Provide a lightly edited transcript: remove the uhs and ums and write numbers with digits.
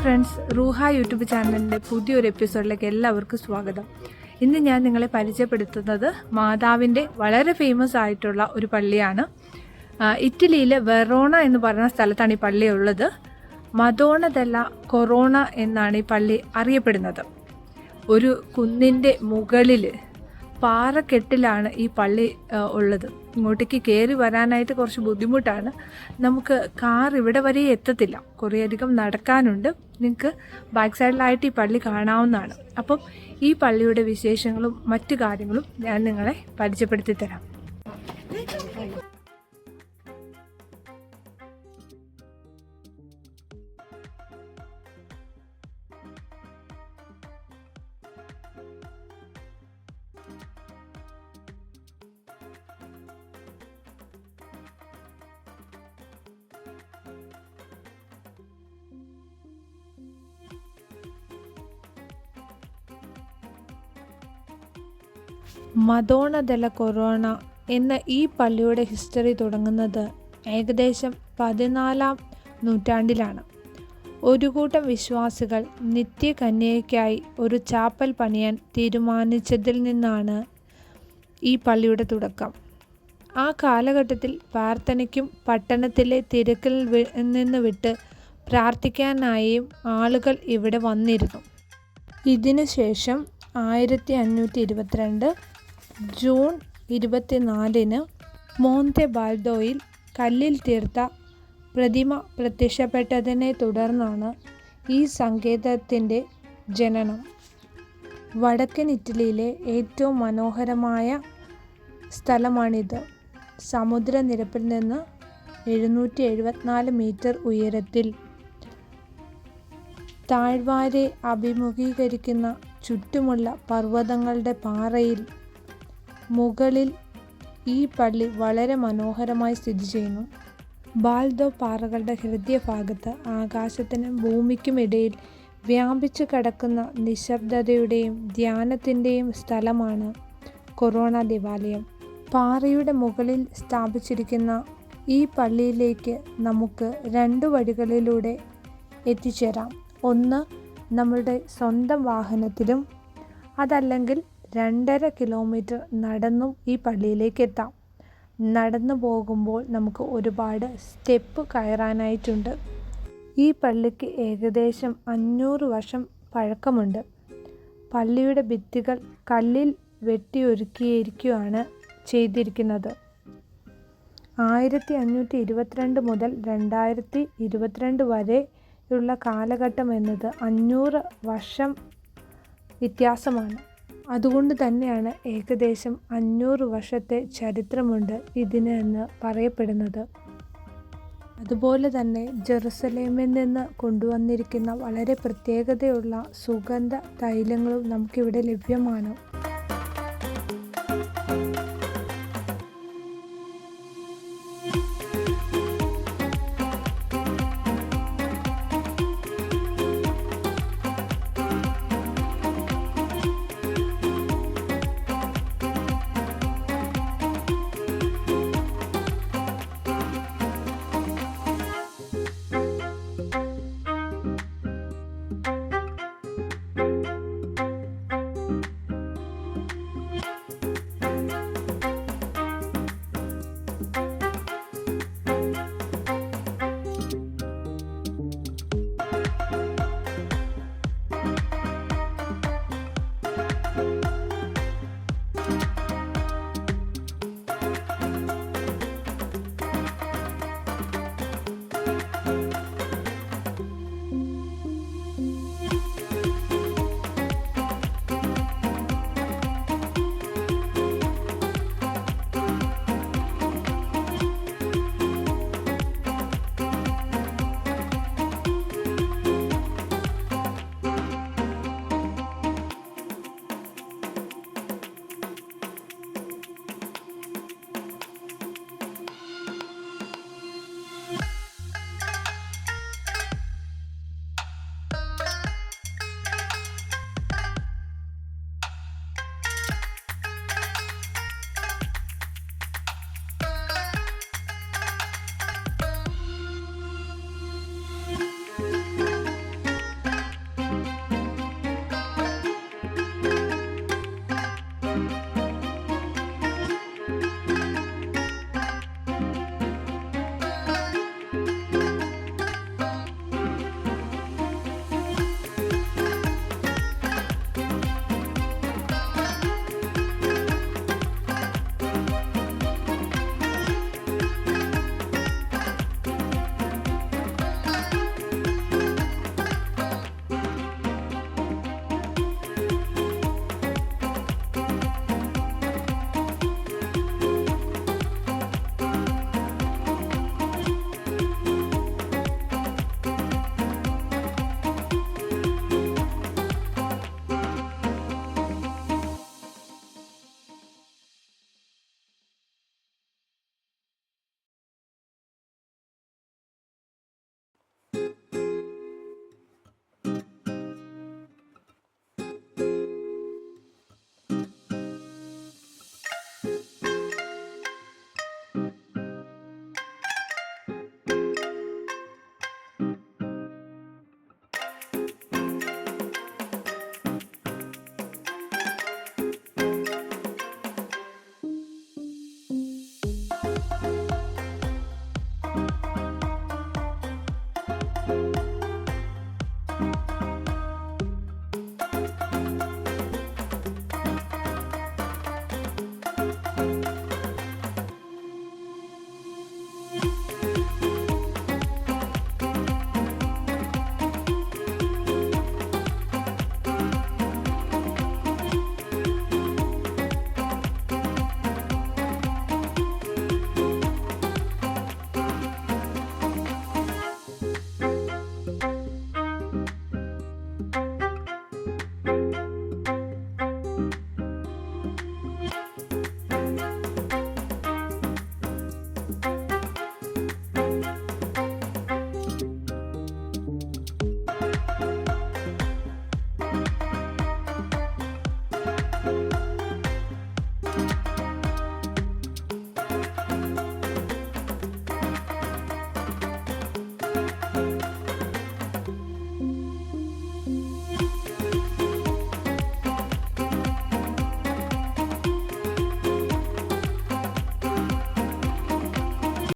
Friends, റൂഹ YouTube ചാനലിൻ്റെ പുതിയൊരു എപ്പിസോഡിലേക്ക് എല്ലാവർക്കും സ്വാഗതം. ഇന്ന് ഞാൻ നിങ്ങളെ പരിചയപ്പെടുത്തുന്നത് മാതാവിൻ്റെ വളരെ ഫേമസ് ആയിട്ടുള്ള ഒരു പള്ളിയാണ്. ഇറ്റലിയിലെ വെറോണ എന്ന് പറയുന്ന സ്ഥലത്താണ് ഈ പള്ളി ഉള്ളത്. മദോണ ദെല്ല കൊറോണ എന്നാണ് ഈ പള്ളി അറിയപ്പെടുന്നത്. ഒരു കുന്നിൻ്റെ മുകളിൽ പാറക്കെട്ടിലാണ് ഈ പള്ളി ഉള്ളത്. ഇങ്ങോട്ടേക്ക് കയറി വരാനായിട്ട് കുറച്ച് ബുദ്ധിമുട്ടാണ്. നമുക്ക് കാർ ഇവിടെ വരെ എത്തത്തില്ല, കുറേയധികം നടക്കാനുണ്ട്. നിങ്ങൾക്ക് ബാക്ക് സൈഡിലായിട്ട് ഈ പള്ളി കാണാവുന്നതാണ്. അപ്പം ഈ പള്ളിയുടെ വിശേഷങ്ങളും മറ്റു കാര്യങ്ങളും ഞാൻ നിങ്ങളെ പരിചയപ്പെടുത്തി തരാം. മദോണ ദെല്ല കൊറോണ എന്ന ഈ പള്ളിയുടെ ഹിസ്റ്ററി തുടങ്ങുന്നത് ഏകദേശം 14-ാം നൂറ്റാണ്ടിലാണ്. ഒരു കൂട്ടം വിശ്വാസികൾ നിത്യകന്യകയ്ക്കായി ഒരു ചാപ്പൽ പണിയാൻ തീരുമാനിച്ചതിൽ നിന്നാണ് ഈ പള്ളിയുടെ തുടക്കം. ആ കാലഘട്ടത്തിൽ പ്രാർത്ഥനയ്ക്കും പട്ടണത്തിലെ തിരക്കിൽ നിന്ന് വിട്ട് പ്രാർത്ഥിക്കാനായും ആളുകൾ ഇവിടെ വന്നിരുന്നു. ഇതിനുശേഷം 1522 ജൂൺ 24 മോന്തെ ബാൽദോയിൽ കല്ലിൽ തീർത്ത പ്രതിമ പ്രത്യക്ഷപ്പെട്ടതിനെ തുടർന്നാണ് ഈ സങ്കേതത്തിൻ്റെ ജനനം. വടക്കൻ ഇറ്റലിയിലെ ഏറ്റവും മനോഹരമായ സ്ഥലമാണിത്. സമുദ്രനിരപ്പിൽ നിന്ന് 774 മീറ്റർ ഉയരത്തിൽ താഴ്വാരെ അഭിമുഖീകരിക്കുന്ന ചുറ്റുമുള്ള പർവ്വതങ്ങളുടെ പാറയിൽ മുകളിൽ ഈ പള്ളി വളരെ മനോഹരമായി സ്ഥിതി ചെയ്യുന്നു. ബാൽദോ പാറകളുടെ ഹൃദയഭാഗത്ത് ആകാശത്തിനും ഭൂമിക്കും ഇടയിൽ വ്യാപിച്ചു കിടക്കുന്ന നിശബ്ദതയുടെയും ധ്യാനത്തിൻ്റെയും സ്ഥലമാണ് കൊറോണ ദേവാലയം. പാറയുടെ മുകളിൽ സ്ഥാപിച്ചിരിക്കുന്ന ഈ പള്ളിയിലേക്ക് നമുക്ക് 2 വഴികളിലൂടെ എത്തിച്ചേരാം. ഒന്ന്, നമ്മളുടെ സ്വന്തം വാഹനത്തിലും, അതല്ലെങ്കിൽ 2.5 കിലോമീറ്റർ നടന്നും ഈ പള്ളിയിലേക്ക് എത്താം. നടന്നു പോകുമ്പോൾ നമുക്ക് ഒരുപാട് സ്റ്റെപ്പ് കയറാനായിട്ടുണ്ട്. ഈ പള്ളിക്ക് ഏകദേശം 500 വർഷം പഴക്കമുണ്ട്. പള്ളിയുടെ ഭിത്തികൾ കല്ലിൽ വെട്ടിയൊരുക്കിയിരിക്കുകയാണ് ചെയ്തിരിക്കുന്നത്. 1522 മുതൽ 2022 വരെയുള്ള കാലഘട്ടം എന്നത് 500 വർഷം വ്യത്യാസമാണ്. അതുകൊണ്ട് തന്നെയാണ് ഏകദേശം 500 വർഷത്തെ ചരിത്രമുണ്ട് ഇതിന് എന്ന് പറയപ്പെടുന്നത്. അതുപോലെ തന്നെ ജെറുസലേമിൽ നിന്ന് കൊണ്ടുവന്നിരിക്കുന്ന വളരെ പ്രത്യേകതയുള്ള സുഗന്ധ തൈലങ്ങളും നമുക്കിവിടെ ലഭ്യമാണ്.